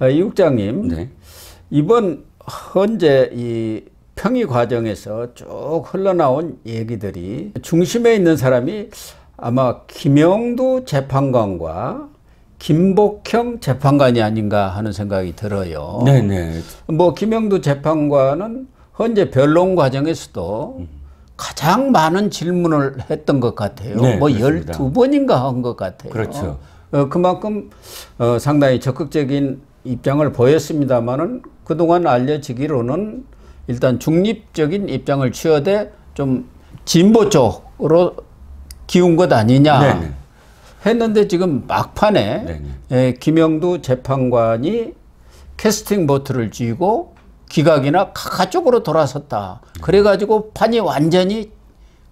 이 국장님, 네. 이번 현재 이 평의 과정에서 쭉 흘러나온 얘기들이 중심에 있는 사람이 아마 김영두 재판관과 김복형 재판관이 아닌가 하는 생각이 들어요. 네네. 뭐 김영두 재판관은 현재 변론 과정에서도 가장 많은 질문을 했던 것 같아요. 네, 뭐 그렇습니다. 12번인가 한 것 같아요. 그렇죠. 그만큼 상당히 적극적인 입장을 보였습니다만은 그동안 알려지기로는 일단 중립적인 입장을 취하되 좀 진보 쪽으로 기운 것 아니냐 네네. 했는데 지금 막판에 김영두 재판관이 캐스팅 보트를 쥐고 기각이나 카카 쪽으로 돌아섰다. 그래가지고 판이 완전히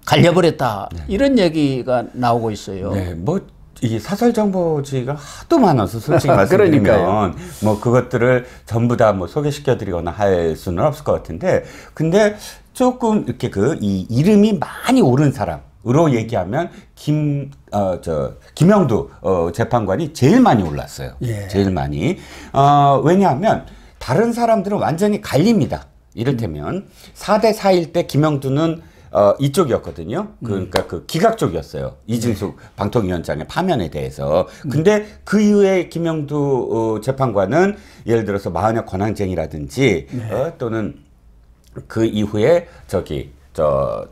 갈려버렸다. 이런 얘기가 나오고 있어요. 네, 뭐 이 사설 정보지가 하도 많아서 솔직히 말씀드리면 뭐 그것들을 전부 다 뭐 소개시켜드리거나 할 수는 없을 것 같은데, 근데 조금 이렇게 이 이름이 많이 오른 사람으로 얘기하면 김영두 재판관이 제일 많이 올랐어요. 예. 제일 많이. 왜냐하면 다른 사람들은 완전히 갈립니다. 이를테면 4대 4일 때 김영두는 이쪽이었거든요. 그러니까 그 기각 쪽이었어요. 이진숙 방통위원장의 파면에 대해서. 근데 그 이후에 김영두 재판관은 예를 들어서 마흔의 권한쟁이라든지 또는 그 이후에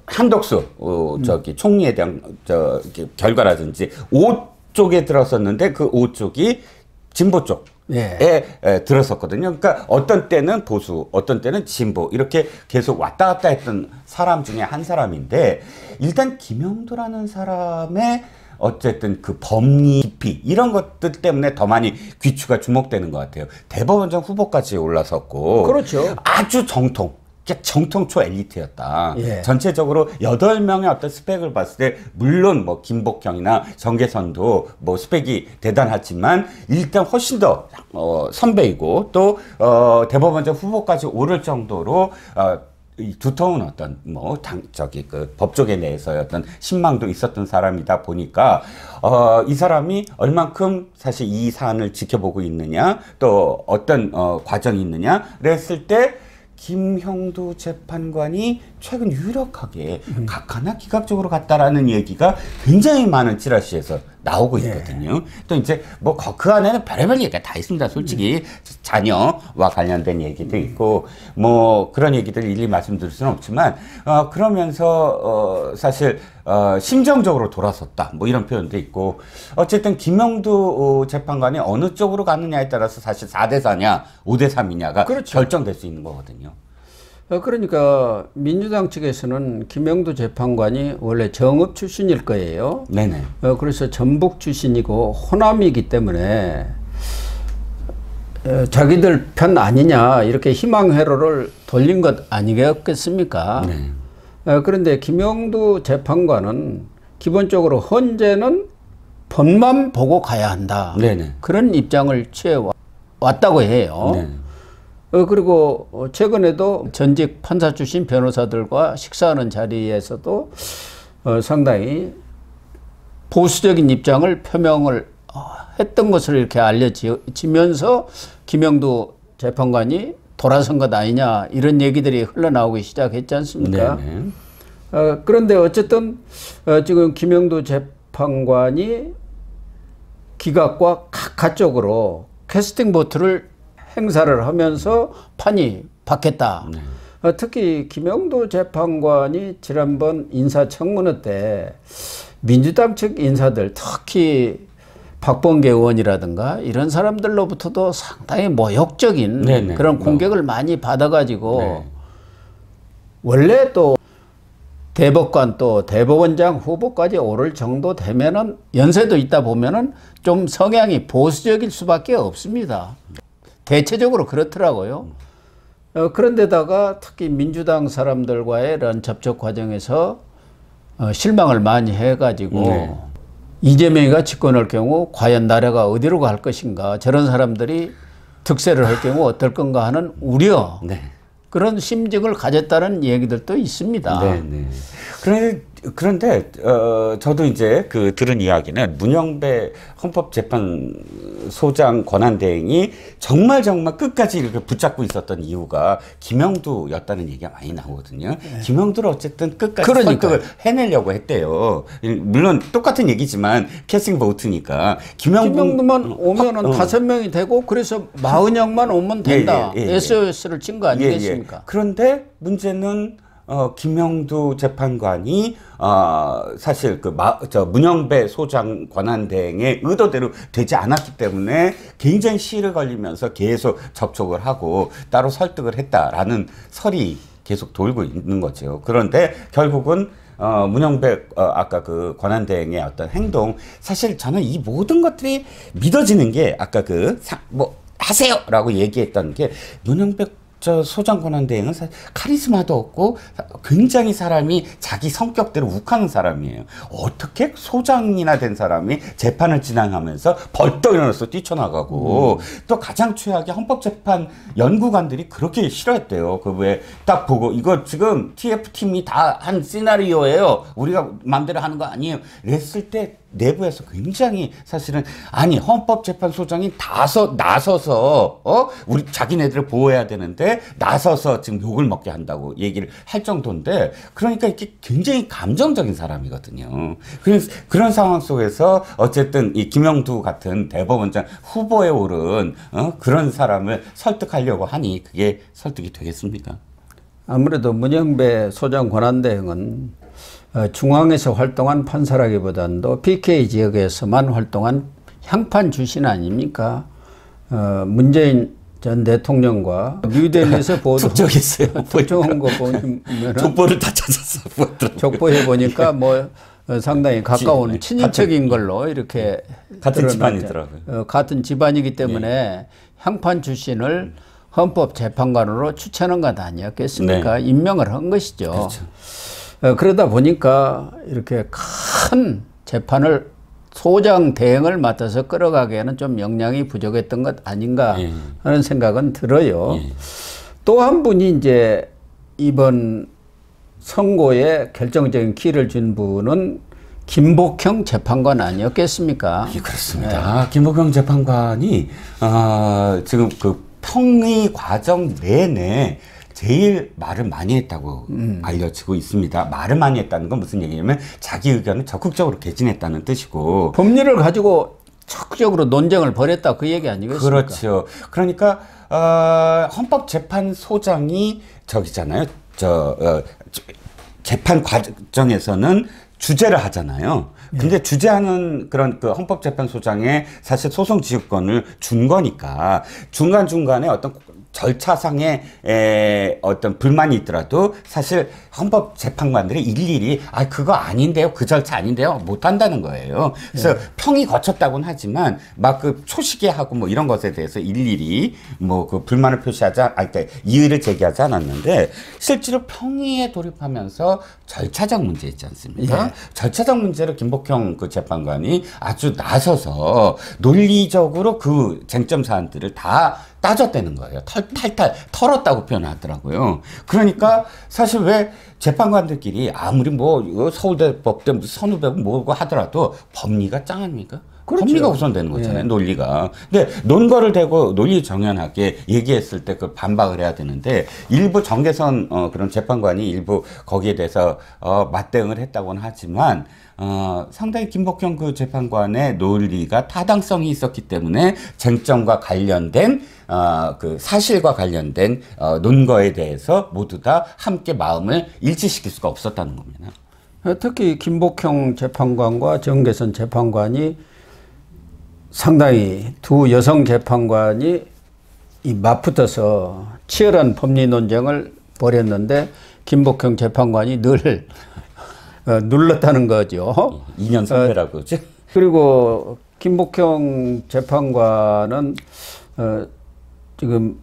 한덕수 총리에 대한 결과라든지 5쪽에 들었었는데 그 5쪽이 진보 쪽. 들었었거든요. 그러니까 어떤 때는 보수, 어떤 때는 진보, 이렇게 계속 왔다 갔다 했던 사람 중에 한 사람인데, 일단 김영두라는 사람의 어쨌든 그 법리 깊이 이런 것들 때문에 더 많이 귀추가 주목되는 것 같아요. 대법원장 후보까지 올라섰고, 그렇죠. 아주 정통초 엘리트였다. 예. 전체적으로 8명의 어떤 스펙을 봤을 때, 물론 뭐 김복형이나 정계선도 뭐 스펙이 대단하지만 일단 훨씬 더 선배이고, 또 대법원장 후보까지 오를 정도로 이 두터운 어떤 그 법조계 내에서의 어떤 신망도 있었던 사람이다 보니까 이 사람이 얼만큼 사실 이 사안을 지켜보고 있느냐, 또 어떤 과정이 있느냐를 했을 때 김형두 재판관이 최근 유력하게 각하나 기각적으로 갔다라는 얘기가 굉장히 많은 찌라시에서 나오고 있거든요. 또 이제 뭐 그 안에는 별의별 얘기가 다 있습니다. 솔직히 자녀와 관련된 얘기도 있고 뭐 그런 얘기들 일일이 말씀드릴 수는 없지만 그러면서 사실 심정적으로 돌아섰다 뭐 이런 표현도 있고, 어쨌든 김영두 재판관이 어느 쪽으로 가느냐에 따라서 사실 4대 4냐 5대 3이냐가 그렇죠. 결정될 수 있는 거거든요. 그러니까 민주당 측에서는 김영두 재판관이 원래 정읍 출신일 거예요. 네네. 그래서 전북 출신이고 호남이기 때문에 자기들 편 아니냐 이렇게 희망 회로를 돌린 것 아니겠습니까? 네. 그런데 김영두 재판관은 기본적으로 헌재는 법만 보고 가야 한다. 네네. 그런 입장을 취해왔다고 해요. 네. 그리고 최근에도 전직 판사 출신 변호사들과 식사하는 자리에서도 상당히 보수적인 입장을 표명을 했던 것으로 이렇게 알려지면서 김영두 재판관이 돌아선 것 아니냐 이런 얘기들이 흘러나오기 시작했지 않습니까? 그런데 어쨌든 지금 김영두 재판관이 기각과 각하 쪽으로 캐스팅 보트를 행사를 하면서 판이 바뀌었다. 특히 김영두 재판관이 지난번 인사청문회 때 민주당 측 인사들, 특히 박범계 의원이라든가 이런 사람들로부터도 상당히 모욕적인 그런 공격을 많이 받아가지고 원래 또 대법관 또 대법원장 후보까지 오를 정도 되면은 연세도 있다 보면은 좀 성향이 보수적일 수밖에 없습니다. 대체적으로 그렇더라고요. 그런데다가 특히 민주당 사람들과의 이런 접촉 과정에서 실망을 많이 해가지고 이재명이가 집권할 경우 과연 나라가 어디로 갈 것인가, 저런 사람들이 득세를 할 경우 어떨 건가 하는 우려, 그런 심증을 가졌다는 얘기들도 있습니다. 그런데 그런데 저도 이제 그 들은 이야기는 문영배 헌법재판소장 권한대행이 정말 끝까지 이렇게 붙잡고 있었던 이유가 김영두였다는 얘기가 많이 나오거든요. 네. 김영두를 어쨌든 끝까지 설득을 해내려고 했대요. 물론 똑같은 얘기지만 캐스팅 보트니까 김영두만 오면은 5명이 되고 그래서 마은영만 오면 된다. SOS를 친 거 아니겠습니까? 그런데 문제는 김영두 재판관이 사실 문영배 소장 권한대행의 의도대로 되지 않았기 때문에 굉장히 시일을 걸리면서 계속 접촉을 하고 따로 설득을 했다라는 설이 계속 돌고 있는 거죠. 그런데 결국은 문영배 아까 그 권한대행의 어떤 행동, 사실 저는 이 모든 것들이 믿어지는 게 아까 하세요라고 얘기했던 게 문영배 소장 권한대행은 카리스마도 없고 굉장히 사람이 자기 성격대로 욱하는 사람이에요. 어떻게 소장이나 된 사람이 재판을 진행하면서 벌떡 일어나서 뛰쳐나가고 또 가장 최악의 헌법재판 연구관들이 그렇게 싫어했대요. 그 왜 딱 보고 이거 지금 TF팀이 다 한 시나리오예요. 우리가 마음대로 하는 거 아니에요. 이랬을 때 내부에서 굉장히 사실은 아니 헌법재판소장이 나서서 우리 자기네들을 보호해야 되는데 나서서 지금 욕을 먹게 한다고 얘기를 할 정도인데, 그러니까 이렇게 굉장히 감정적인 사람이거든요. 그런 상황 속에서 어쨌든 이 김영두 같은 대법원장 후보에 오른 그런 사람을 설득하려고 하니 그게 설득이 되겠습니까? 아무래도 문영배 소장 권한대행은 중앙에서 활동한 판사라기보다도 PK 지역에서만 활동한 향판 출신 아닙니까? 문재인 전 대통령과 뉴델리에서 북적했어요. 북적한 거 보면 족보를 다 찾았어. 족보해 보니까 상당히 가까운 친인척인 걸로 이렇게 같은 집안이더라고요. 같은 집안이기 때문에 향판 출신을 헌법재판관으로 추천한 것 아니었겠습니까? 네. 임명을 한 것이죠. 그렇죠. 그러다 보니까 이렇게 큰 재판을 소장 대행을 맡아서 끌어가기에는 좀 역량이 부족했던 것 아닌가 하는 생각은 들어요. 또 한 분이 이제 이번 선고에 결정적인 키를 준 분은 김복형 재판관 아니었겠습니까? 그렇습니다. 네. 김복형 재판관이 지금 그 평의 과정 내내 제일 말을 많이 했다고 알려지고 있습니다. 말을 많이 했다는 건 무슨 얘기냐면 자기 의견을 적극적으로 개진했다는 뜻이고, 법률을 가지고 적극적으로 논쟁을 벌였다 그 얘기 아니겠습니까? 그렇죠. 그러니까 헌법재판소장이 저기잖아요. 재판 과정에서는 주재를 하잖아요. 근데 주재하는 그런 그 헌법재판소장의 사실 소송 지휘권을 준 거니까 중간중간에 어떤 절차상의 어떤 불만이 있더라도 사실 헌법재판관들이 일일이 그거 아닌데요, 그 절차 아닌데요 못 한다는 거예요. 그래서 평이 거쳤다고는 하지만 막 그 초시계하고 이런 것에 대해서 일일이 그 불만을 그러니까 이의를 제기하지 않았는데, 실제로 평의에 돌입하면서 절차적 문제 있지 않습니까? 절차적 문제를 김복형 그 재판관이 아주 나서서 논리적으로 그 쟁점 사안들을 다 따졌다는 거예요. 탈탈 털었다고 표현하더라고요. 그러니까 사실 왜 재판관들끼리 아무리 서울대 법대 무슨 선후배고 뭐고 하더라도 법리가 짱합니까? 그렇죠. 법리가 우선되는 거잖아요. 논리가. 근데 논거를 대고 논리 정연하게 얘기했을 때 그 반박을 해야 되는데, 일부 정계선 그런 재판관이 일부 거기에 대해서 맞대응을 했다고는 하지만 상당히 김복형 그 재판관의 논리가 타당성이 있었기 때문에 쟁점과 관련된 그 사실과 관련된 논거에 대해서 모두 다 함께 마음을 일치시킬 수가 없었다는 겁니다. 특히 김복형 재판관과 정계선 재판관이 상당히 두 여성 재판관이 맞붙어서 치열한 법리 논쟁을 벌였는데 김복형 재판관이 늘 눌렀다는 거죠. 2년 선배라고 그러죠. 그리고 김복형 재판관은 지금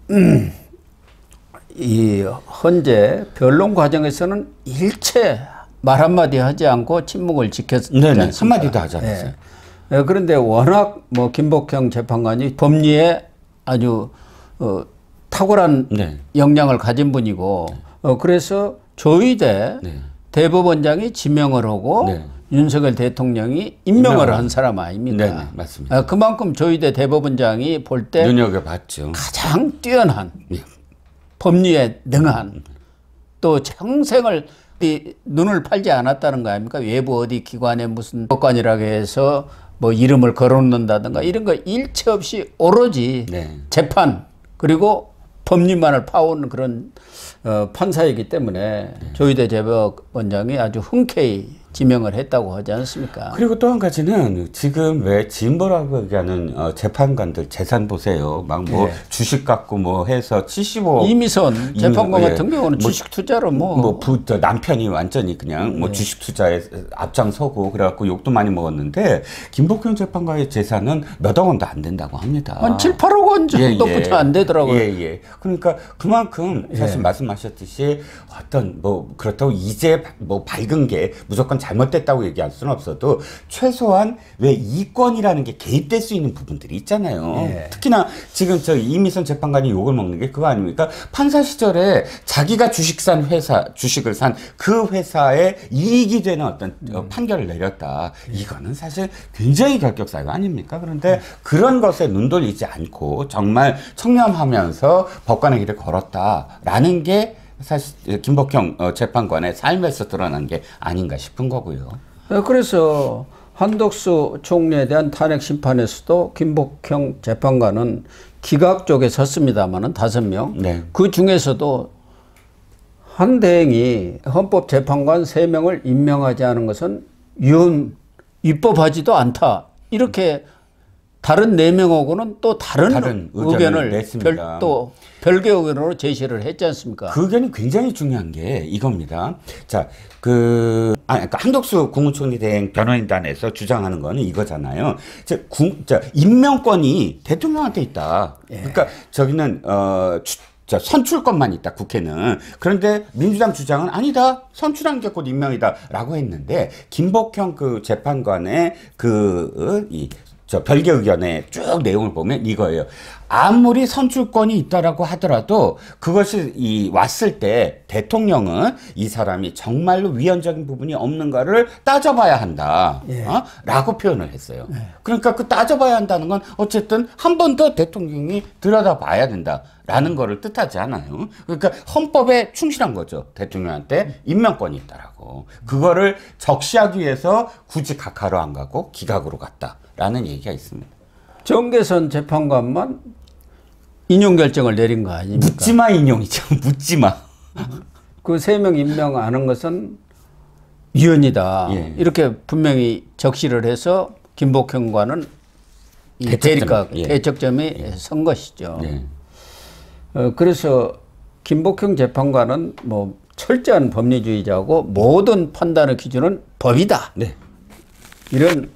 이 현재 변론 과정에서는 일체 말 한마디 하지 않고 침묵을 지켰지 않습니까? 한마디도 하지 않았어요. 그런데 워낙 김복형 재판관이 법리에 아주 탁월한 역량을 가진 분이고, 그래서 조의대 대법원장이 지명을 하고 네. 윤석열 대통령이 임명을 한 사람 아닙니까? 네, 네, 맞습니다. 그만큼 조희대 대법원장이 볼 때 눈여겨봤죠. 가장 뛰어난 예. 법리에 능한 또 평생을 눈을 팔지 않았다는 거 아닙니까? 외부 어디 기관에 무슨 법관이라고 해서 뭐 이름을 거론한다든가 이런 거 일체 없이 오로지 네. 재판 그리고 법리만을 파오는 그런 판사이기 때문에 조희대 대법원장이 아주 흔쾌히 지명을 했다고 하지 않습니까? 그리고 또 한 가지는 지금 왜 진보라고 얘기하는 재판관들 재산 보세요. 막 뭐 예. 주식 갖고 뭐 해서 75억. 이미선 재판관 예. 같은 경우는 뭐 주식 투자로 남편이 완전히 그냥 뭐 예. 주식 투자에 앞장서고 그래갖고 욕도 많이 먹었는데 김복현 재판관의 재산은 몇억 원도 안 된다고 합니다. 한 7, 8억 원 정도부터 안 되더라고요. 예. 그러니까 그만큼 사실 말씀하셨듯이 어떤 뭐 그렇다고 이제 뭐 밝은 게 무조건 잘못됐다고 얘기할 수는 없어도 최소한 왜 이권이라는 게 개입될 수 있는 부분들이 있잖아요. 예. 특히나 지금 저 이미선 재판관이 욕을 먹는 게 그거 아닙니까? 판사 시절에 자기가 주식을 산 그 회사에 이익이 되는 어떤 판결을 내렸다. 이거는 사실 굉장히 결격사유 아닙니까? 그런데 그런 것에 눈 돌리지 않고 정말 청렴하면서 법관의 길을 걸었다라는 게 사실 김복형 재판관의 삶에서 드러난 게 아닌가 싶은 거고요. 그래서 한덕수 총리에 대한 탄핵 심판에서도 김복형 재판관은 기각 쪽에 섰습니다마는 5명. 네. 그 중에서도 한대행이 헌법재판관 3명을 임명하지 않은 것은 위법하지도 않다. 이렇게 다른 4명하고는 또 다른 의견을 냈습니다. 별개 의견으로 제시를 했지 않습니까? 그 의견이 굉장히 중요한 게 이겁니다. 자, 그러니까 한덕수 국무총리 대행 변호인단에서 주장하는 거는 이거잖아요. 임명권이 대통령한테 있다. 예. 그러니까 저기는 선출권만 있다, 국회는. 그런데 민주당 주장은 아니다. 선출한 게 곧 임명이다. 라고 했는데, 김복형 그 재판관의 별개 의견의 쭉 내용을 보면 이거예요. 아무리 선출권이 있다라고 하더라도 그것이 왔을 때 대통령은 이 사람이 정말로 위헌적인 부분이 없는가를 따져봐야 한다. 예. 라고 표현을 했어요. 그러니까 그 따져봐야 한다는 건 어쨌든 한 번 더 대통령이 들여다봐야 된다라는 거를 뜻하지 않아요. 그러니까 헌법에 충실한 거죠. 대통령한테 임명권이 있다라고. 그거를 적시하기 위해서 굳이 각하로 안 가고 기각으로 갔다. 라는 얘기가 있습니다. 정계선 재판관만 인용 결정을 내린 거 아닙니까? 묻지마 인용이죠. 묻지마. 그 3명 임명하는 것은 위헌이다. 예. 이렇게 분명히 적시를 해서 김복형과는 대척점이 선 것이죠. 예. 그래서 김복형 재판관은 뭐 철저한 법리주의자고 모든 판단의 기준은 법이다. 네. 이런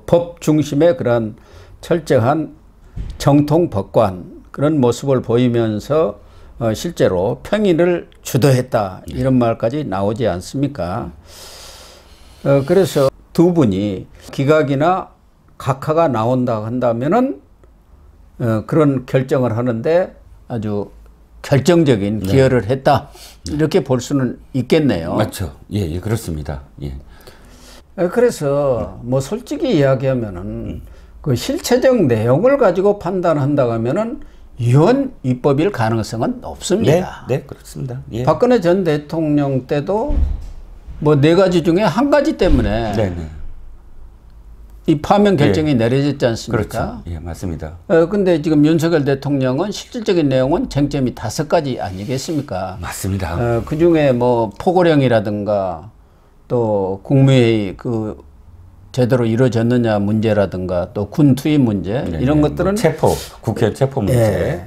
법 중심의 그런 철저한 정통 법관 그런 모습을 보이면서 실제로 평일을 주도했다 이런 말까지 나오지 않습니까? 그래서 두 분이 기각이나 각하가 나온다 한다면은 그런 결정을 하는데 아주 결정적인 기여를 했다 이렇게 볼 수는 있겠네요. 맞죠. 예, 그렇습니다. 예. 그래서 뭐 솔직히 이야기하면은 그 실체적 내용을 가지고 판단한다고 하면은 위헌 위법일 가능성은 높습니다. 네, 그렇습니다. 예. 박근혜 전 대통령 때도 뭐 4가지 중에 한 가지 때문에 네네. 이 파면 결정이 내려졌지 않습니까? 그렇죠. 예, 맞습니다. 근데 지금 윤석열 대통령은 실질적인 내용은 쟁점이 5가지 아니겠습니까? 맞습니다. 그 중에 뭐 포고령이라든가 또 국무회의 그 제대로 이루어졌느냐 문제라든가 또 군 투입 문제 네네. 이런 것들은 국회의원 체포 문제. 예,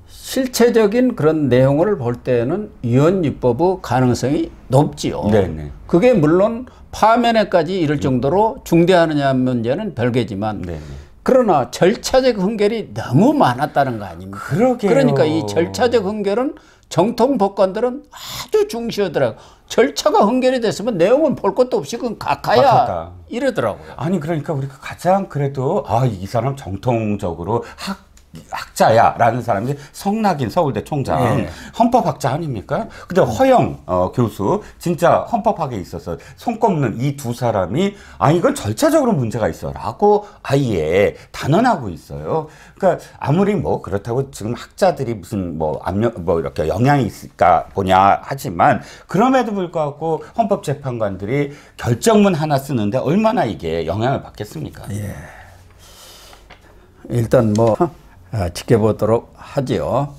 실체적인 그런 내용을 볼 때는 위헌 위법의 가능성이 높지요. 네네. 그게 물론 파면에까지 이를 정도로 중대하느냐 문제는 별개지만 네네. 그러나 절차적 흥결이 너무 많았다는 거 아닙니까? 그러게요. 그러니까 이 절차적 흥결은 정통 법관들은 아주 중시하더라고요. 절차가 흥결이 됐으면 내용은 볼 것도 없이 그건 각하야 각하다. 이러더라고요. 아니 그러니까 우리가 가장 그래도 이 사람 정통적으로 학자야라는 사람이 성낙인 서울대 총장 예. 헌법학자 아닙니까? 근데 허영 교수 진짜 헌법학에 있어서 손꼽는 이 두 사람이 이건 절차적으로 문제가 있어라고 아예 단언하고 있어요. 그러니까 아무리 뭐 그렇다고 지금 학자들이 무슨 뭐 압력 뭐 이렇게 영향이 있을까 보냐 하지만 그럼에도 불구하고 헌법재판관들이 결정문 하나 쓰는데 얼마나 이게 영향을 받겠습니까? 예. 일단 뭐 지켜보도록 하지요.